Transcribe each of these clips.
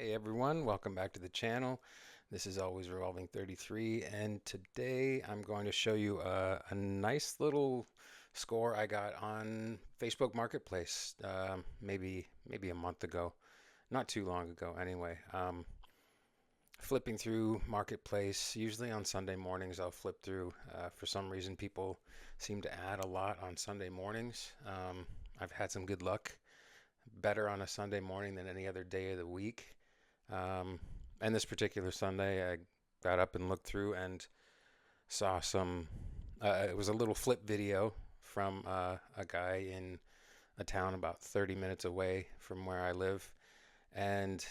Hey everyone, welcome back to the channel. This is Always Revolving 33, and today I'm going to show you a nice little score I got on Facebook Marketplace maybe a month ago, not too long ago anyway. Flipping through Marketplace, usually on Sunday mornings I'll flip through. For some reason people seem to add a lot on Sunday mornings. I've had some good luck, better on a Sunday morning than any other day of the week. Um, and this particular Sunday, I got up and looked through and saw some. It was a little flip video from a guy in a town about 30 minutes away from where I live. And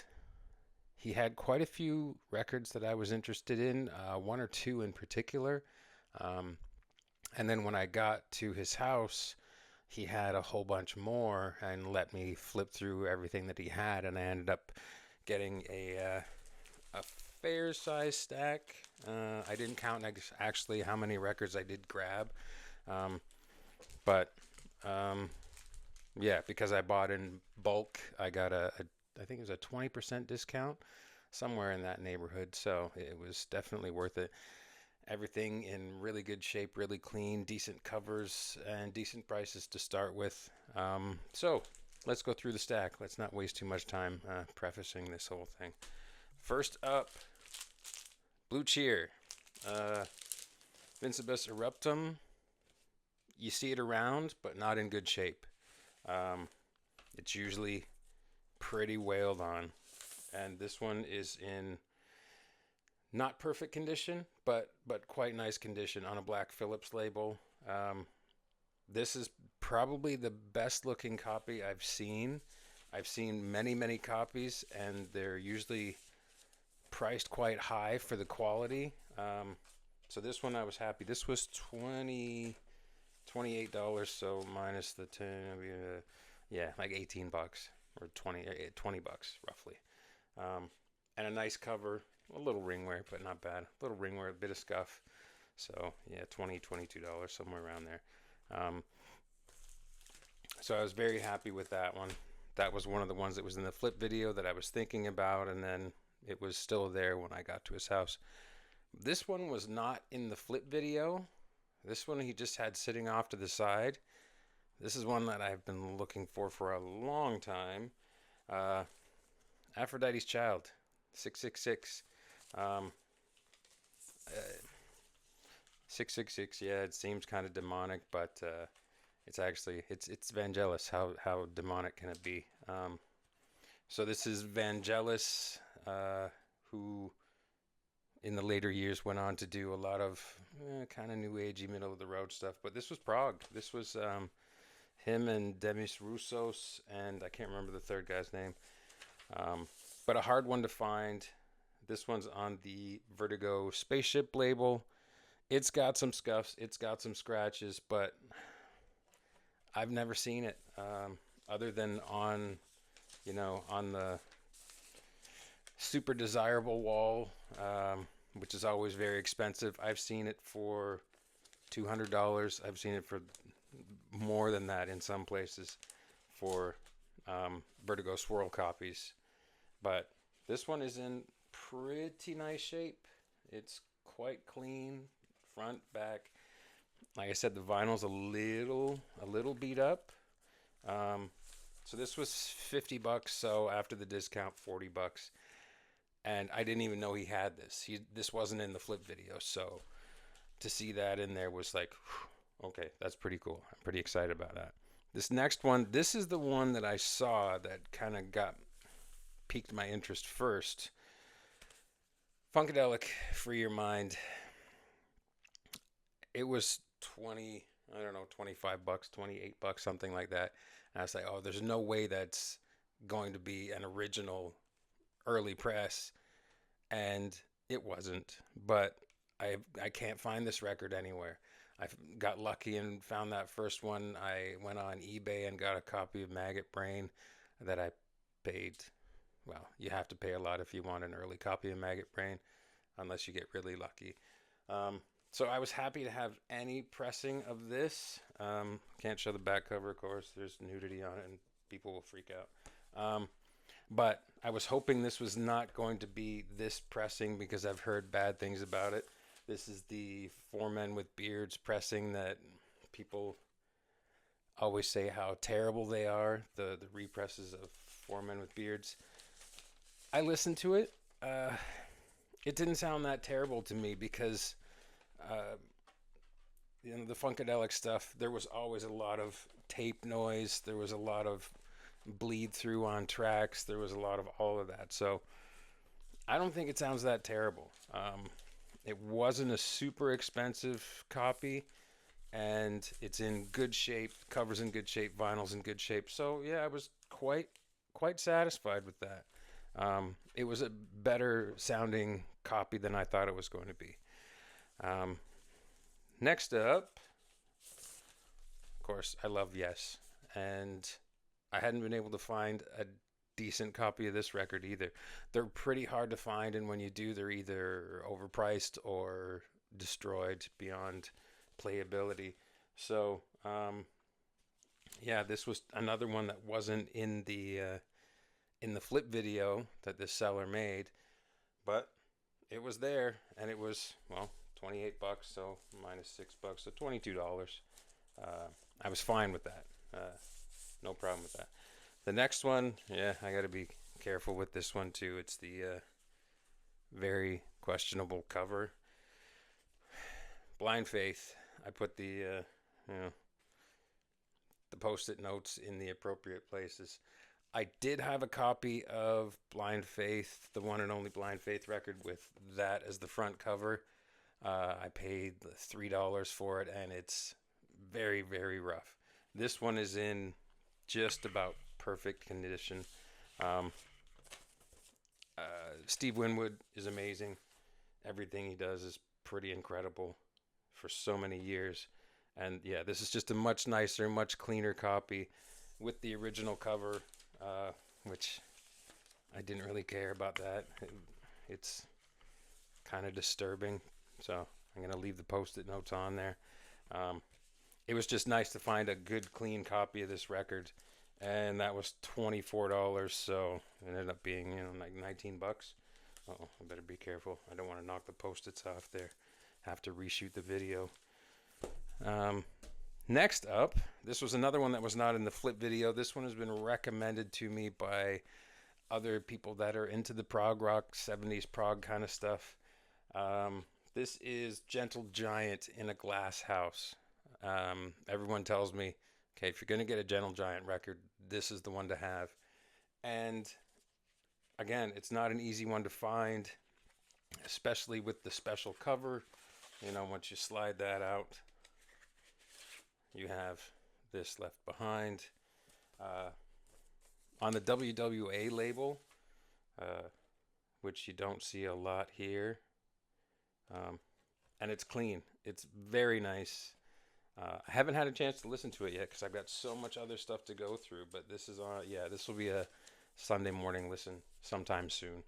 he had quite a few records that I was interested in, one or two in particular. Um, and then when I got to his house, he had a whole bunch more and let me flip through everything that he had. And I ended up getting a fair size stack. I didn't count actually how many records I did grab, um, but um, yeah, because I bought in bulk, I got I think it was a 20% discount, somewhere in that neighborhood. So it was definitely worth it. Everything in really good shape, really clean, decent covers, and decent prices to start with. So let's go through the stack. Let's not waste too much time prefacing this whole thing. First up, Blue Cheer, uh, Vincebus eruptum. You see it around, but not in good shape. Um, it's usually pretty wailed on, and this one is in not perfect condition, but quite nice condition on a black Phillips label. Um, this is probably the best looking copy I've seen. I've seen many copies, and they're usually priced quite high for the quality. So this one I was happy. This was $28, so minus the 10, yeah, like 18 bucks or 20 bucks roughly. Um, and a nice cover, a little ringware, but not bad. A little ringware, a bit of scuff. So yeah, $22, somewhere around there. Um, so I was very happy with that one. That was one of the ones that was in the flip video that I was thinking about, and then it was still there when I got to his house. This one was not in the flip video. This one he just had sitting off to the side. This is one that I've been looking for a long time. Uh, Aphrodite's Child, 666. Um, uh, 666. Yeah, it seems kind of demonic, but it's actually it's Vangelis. How demonic can it be? So this is Vangelis, who in the later years went on to do a lot of kind of new agey, middle of the road stuff. But this was prog. This was him and Demis Roussos, and I can't remember the third guy's name. But a hard one to find. This one's on the Vertigo Spaceship label. It's got some scuffs, it's got some scratches, but I've never seen it other than on, on the super desirable wall, which is always very expensive. I've seen it for $200. I've seen it for more than that in some places for Vertigo Swirl copies. But this one is in pretty nice shape. It's quite clean, front, back. Like I said, the vinyl's a little beat up. So this was 50 bucks. So after the discount, 40 bucks. And I didn't even know he had this. This wasn't in the flip video. So to see that in there was like, okay, that's pretty cool. I'm pretty excited about that. This next one, this is the one that I saw that kind of piqued my interest first. Funkadelic, Free Your Mind. It was 20, I don't know, 25 bucks, 28 bucks, something like that. And I was like, oh, there's no way that's going to be an original early press. And it wasn't. But I can't find this record anywhere. I got lucky and found that first one. I went on eBay and got a copy of Maggot Brain that I paid. Well, you have to pay a lot if you want an early copy of Maggot Brain, unless you get really lucky. So I was happy to have any pressing of this. Can't show the back cover, of course. There's nudity on it, and people will freak out. But I was hoping this was not going to be this pressing because I've heard bad things about it. This is the Four Men with Beards pressing that people always say how terrible they are, the represses of Four Men with Beards. I listened to it. Uh, it didn't sound that terrible to me because uh, the Funkadelic stuff, there was always a lot of tape noise. There was a lot of bleed through on tracks. There was a lot of all of that. So I don't think it sounds that terrible. It wasn't a super expensive copy, and it's in good shape. Covers in good shape. Vinyl's in good shape. So yeah, I was quite satisfied with that. It was a better sounding copy than I thought it was going to be. Um, Next up, of course, I love Yes, and I hadn't been able to find a decent copy of this record either. They're pretty hard to find, and when you do, they're either overpriced or destroyed beyond playability. So, yeah, this was another one that wasn't in the flip video that this seller made, but it was there, and it was, well, 28 bucks, so minus $6, so $22. I was fine with that. No problem with that. The next one, yeah, I got to be careful with this one too. It's the very questionable cover. Blind Faith. I put you know, the post-it notes in the appropriate places. I did have a copy of Blind Faith, the one and only Blind Faith record with that as the front cover. I paid $3 for it, and it's very, very rough. This one is in just about perfect condition. Um, Steve Winwood is amazing. Everything he does is pretty incredible for so many years. And yeah, this is just a much nicer, much cleaner copy with the original cover, which I didn't really care about that. It's kind of disturbing. So I'm going to leave the post-it notes on there. Um, it was just nice to find a good, clean copy of this record. And that was $24. So it ended up being, like 19 bucks. Oh, I better be careful. I don't want to knock the post-its off there. Have to reshoot the video. Um, Next up, this was another one that was not in the flip video. This one has been recommended to me by other people that are into the prog rock, 70s prog kind of stuff. This is Gentle Giant in a Glass House. Everyone tells me, okay, if you're going to get a Gentle Giant record, this is the one to have. And again, it's not an easy one to find, especially with the special cover. Once you slide that out, you have this left behind. On the WWA label, which you don't see a lot here, and it's clean. It's very nice. I haven't had a chance to listen to it yet because I've got so much other stuff to go through, but this is on, yeah, this will be a Sunday morning listen sometime soon.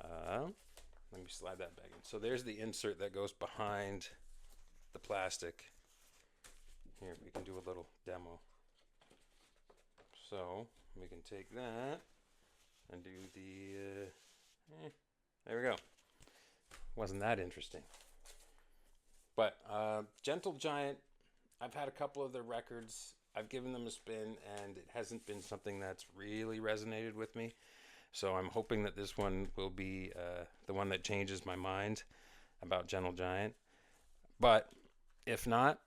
Let me slide that back in. So there's the insert that goes behind the plastic. Here, we can do a little demo. So we can take that and do there we go. Wasn't that interesting? But Gentle Giant, I've had a couple of their records. I've given them a spin, and it hasn't been something that's really resonated with me. So I'm hoping that this one will be the one that changes my mind about Gentle Giant. But if not,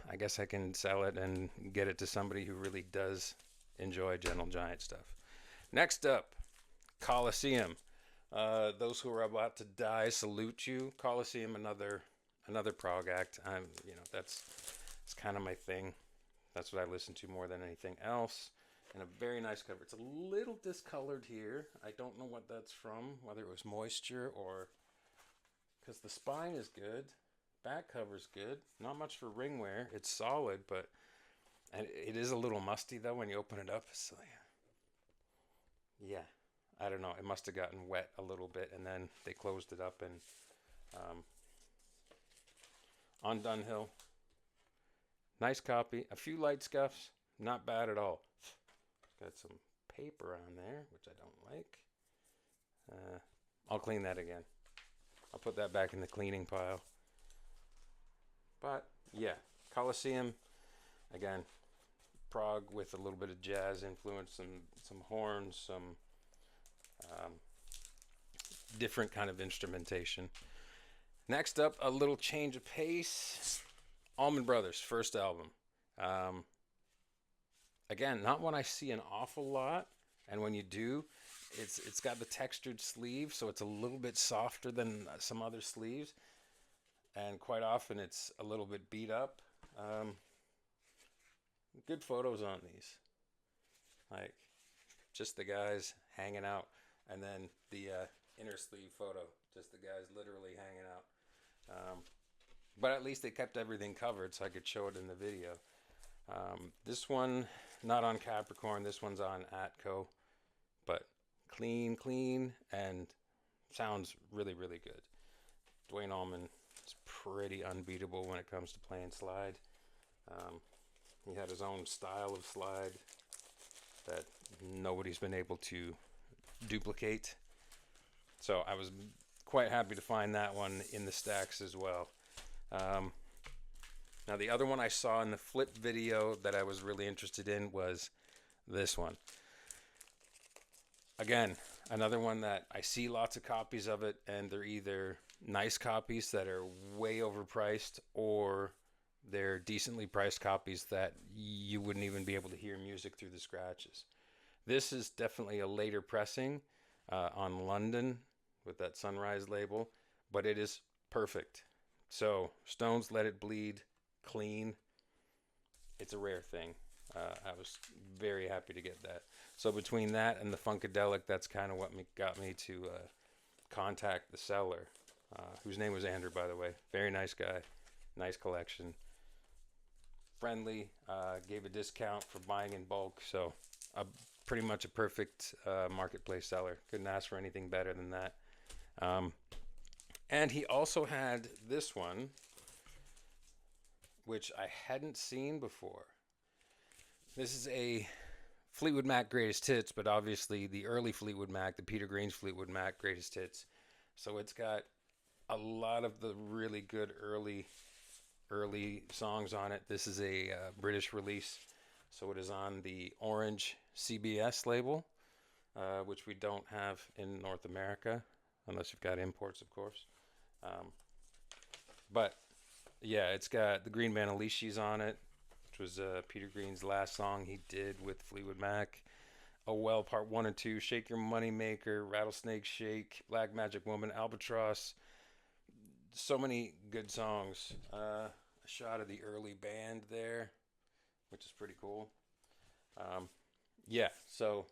I guess I can sell it and get it to somebody who really does enjoy Gentle Giant stuff. Next up, Colosseum. Those who are about to die salute you. Colosseum, another prog act. That's kind of my thing. That's what I listen to more than anything else. And a very nice cover. It's a little discolored here. I don't know what that's from, whether it was moisture or because the spine is good. Back cover's good. Not much for ring wear. It's solid, but and it is a little musty though when you open it up. So yeah, I don't know. It must have gotten wet a little bit, and then they closed it up. And on Dunhill, nice copy. A few light scuffs, not bad at all. Got some paper on there, which I don't like. I'll clean that again. I'll put that back in the cleaning pile. But yeah, Colosseum, again, prog with a little bit of jazz influence, some horns, some different kind of instrumentation. Next up, a little change of pace. Allman Brothers, first album. Again, not one I see an awful lot, and when you do, it's got the textured sleeve, so it's a little bit softer than some other sleeves, and quite often it's a little bit beat up. Good photos on these, like just the guys hanging out, and then the inner sleeve photo, just the guys literally hanging out. But at least they kept everything covered so I could show it in the video. This one, not on Capricorn, this one's on Atco, but clean, and sounds really, really good. Duane Allman is pretty unbeatable when it comes to playing slide. He had his own style of slide that nobody's been able to duplicate. So I was quite happy to find that one in the stacks as well. Now the other one I saw in the flip video that I was really interested in was this one. Again, another one that I see lots of copies of it, and they're either nice copies that are way overpriced, or they're decently priced copies that you wouldn't even be able to hear music through the scratches. This is definitely a later pressing on London with that Sunrise label, but it is perfect. So Stones Let It Bleed, clean. It's a rare thing. I was very happy to get that. So between that and the Funkadelic, that's kind of what got me to contact the seller, whose name was Andrew, by the way. Very nice guy, nice collection, friendly, gave a discount for buying in bulk. So pretty much a perfect marketplace seller. Couldn't ask for anything better than that. And he also had this one, which I hadn't seen before. This is a Fleetwood Mac Greatest Hits, but obviously the early Fleetwood Mac, the Peter Green's Fleetwood Mac Greatest Hits. So it's got a lot of the really good early songs on it. This is a British release, so it is on the Orange CBS label, which we don't have in North America, unless you've got imports, of course. But yeah, it's got the Green Manalishis on it, which was Peter Green's last song he did with Fleetwood Mac. Oh Well, Part 1 and 2, Shake Your Money Maker, Rattlesnake Shake, Black Magic Woman, Albatross. So many good songs. A shot of the early band there, which is pretty cool. Yeah, so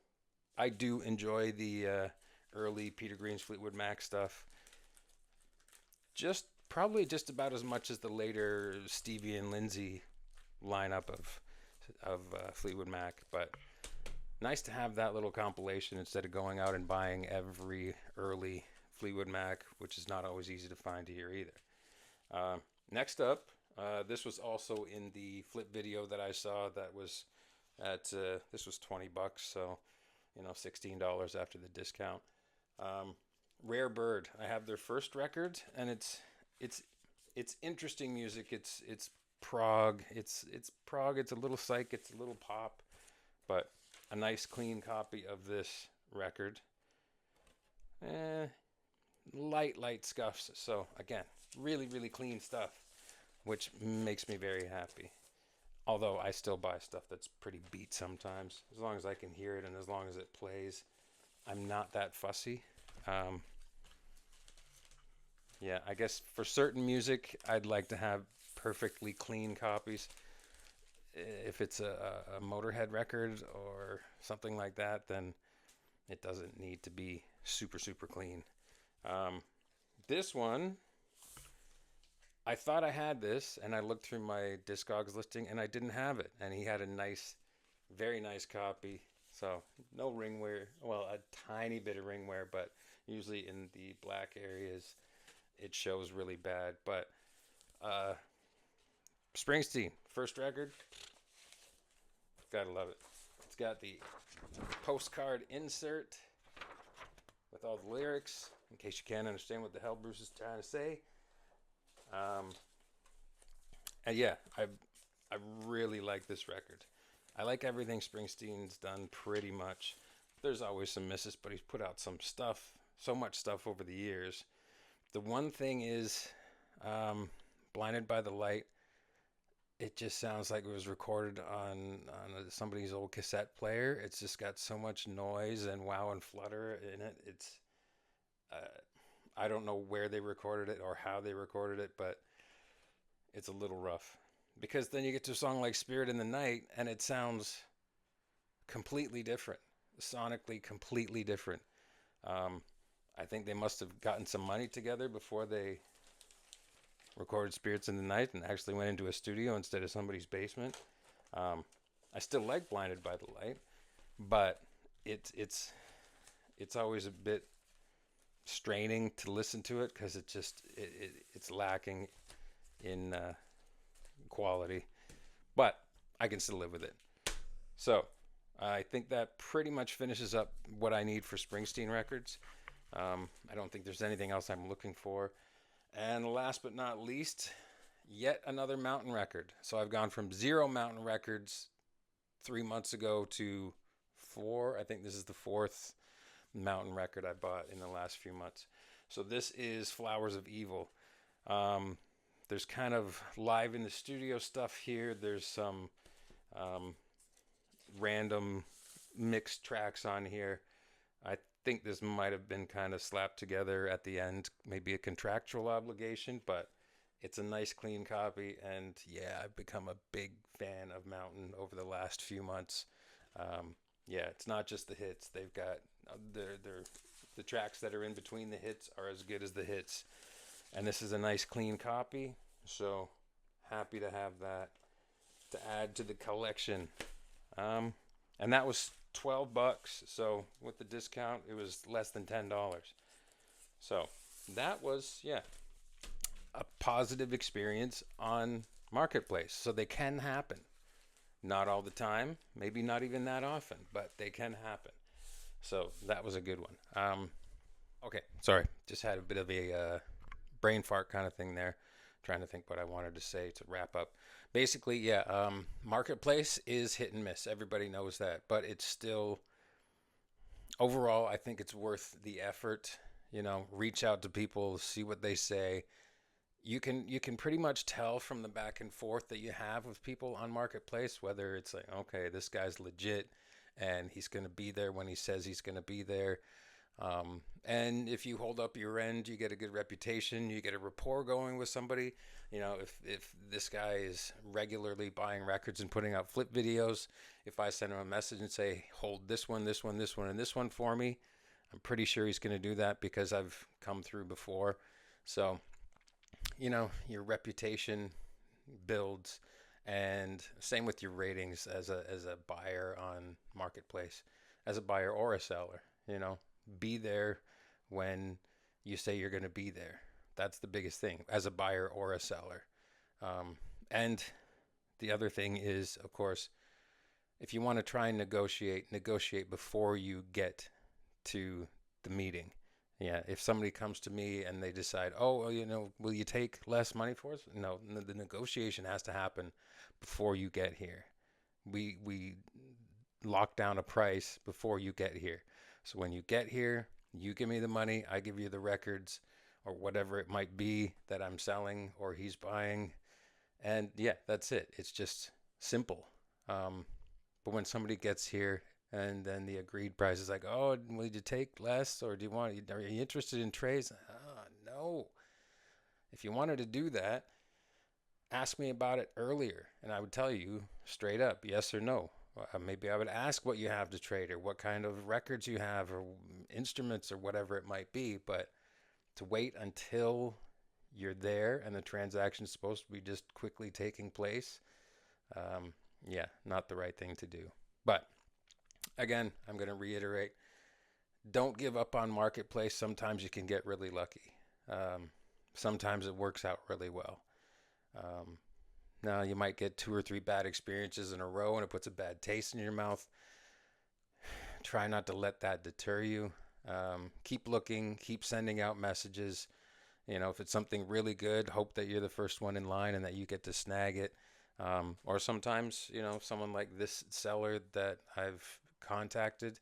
I do enjoy the early Peter Green's Fleetwood Mac stuff. Probably just about as much as the later Stevie and Lindsay lineup of Fleetwood Mac, but nice to have that little compilation instead of going out and buying every early Fleetwood Mac, which is not always easy to find here either. Next up, this was also in the flip video that I saw. That was at this was $20, so $16 after the discount. Rare Bird. I have their first record, and it's interesting music. It's prog. It's prog. It's a little psych. It's a little pop, but a nice clean copy of this record. Light scuffs. So again, really clean stuff, which makes me very happy. Although I still buy stuff that's pretty beat sometimes, as long as I can hear it and as long as it plays. I'm not that fussy. Yeah, I guess for certain music, I'd like to have perfectly clean copies. If it's a Motorhead record or something like that, then it doesn't need to be super clean. This one, I thought I had this, and I looked through my Discogs listing, and I didn't have it. And he had a very nice copy. So no ring wear, well, a tiny bit of ring wear, but usually in the black areas, it shows really bad. But Springsteen, first record, gotta love it. It's got the postcard insert with all the lyrics, in case you can't understand what the hell Bruce is trying to say. And yeah, I really like this record. I like everything Springsteen's done pretty much. There's always some misses, but he's put out some stuff, so much stuff over the years. The one thing is, Blinded by the Light, it just sounds like it was recorded on somebody's old cassette player. It's just got so much noise and wow and flutter in it. I don't know where they recorded it or how they recorded it, but it's a little rough. Because then you get to a song like Spirit in the Night and it sounds completely different, sonically completely different. I think they must have gotten some money together before they recorded Spirits in the Night and actually went into a studio instead of somebody's basement. I still like Blinded by the Light, but it's always a bit straining to listen to it because it's lacking in quality, but I can still live with it. So I think that pretty much finishes up what I need for Springsteen records. I don't think there's anything else I'm looking for. And last but not least, yet another mountain record. So I've gone from 0 mountain records 3 months ago to 4. I think this is the 4th mountain record I bought in the last few months. So this is Flowers of Evil. There's kind of live in the studio stuff here. There's some random mixed tracks on here. I think this might have been kind of slapped together at the end, maybe a contractual obligation, but it's a nice clean copy. And yeah, I've become a big fan of Mountain over the last few months. Yeah, it's not just the hits. They've got the tracks that are in between the hits are as good as the hits. And this is a nice clean copy, so happy to have that to add to the collection. And that was $12, so with the discount it was less than $10. So that was, yeah, a positive experience on Marketplace. So they can happen. Not all the time, maybe not even that often, but they can happen. So that was a good one. Okay, sorry, just had a bit of a brain fart kind of thing there, trying to think what I wanted to say to wrap up. Basically, yeah, Marketplace is hit and miss. Everybody knows that, but it's still, overall, I think it's worth the effort. You know, reach out to people, see what they say. You can pretty much tell from the back and forth that you have with people on Marketplace whether it's like, okay, this guy's legit and he's going to be there when he says he's going to be there. And if you hold up your end, you get a good reputation, you get a rapport going with somebody. You know, if this guy is regularly buying records and putting out flip videos, if I send him a message and say, hold this one, this one, this one, and this one for me, I'm pretty sure he's going to do that because I've come through before. So, you know, your reputation builds, and same with your ratings as a buyer on Marketplace, as a buyer or a seller. You know, be there when you say you're going to be there. That's the biggest thing as a buyer or a seller. And the other thing is, of course, if you want to try and negotiate before you get to the meeting. Yeah, if somebody comes to me and they decide, oh, well, you know, will you take less money for us? No, the negotiation has to happen before you get here. We lock down a price before you get here. So when you get here, you give me the money, I give you the records or whatever it might be that I'm selling or he's buying. And yeah, that's it. It's just simple. But when somebody gets here and then the agreed price is like, oh, will you take less, or do you want, are you interested in trays? No. If you wanted to do that, ask me about it earlier and I would tell you straight up, yes or no. Maybe I would ask what you have to trade or what kind of records you have or instruments or whatever it might be. But to wait until you're there and the transaction's supposed to be just quickly taking place, yeah, not the right thing to do. But again, I'm going to reiterate, don't give up on Marketplace. Sometimes you can get really lucky. Sometimes it works out really well. Now you might get 2 or 3 bad experiences in a row and it puts a bad taste in your mouth. try not to let that deter you. Keep looking, keep sending out messages. If it's something really good, hope that you're the first one in line and that you get to snag it. Or sometimes, someone like this seller that I've contacted,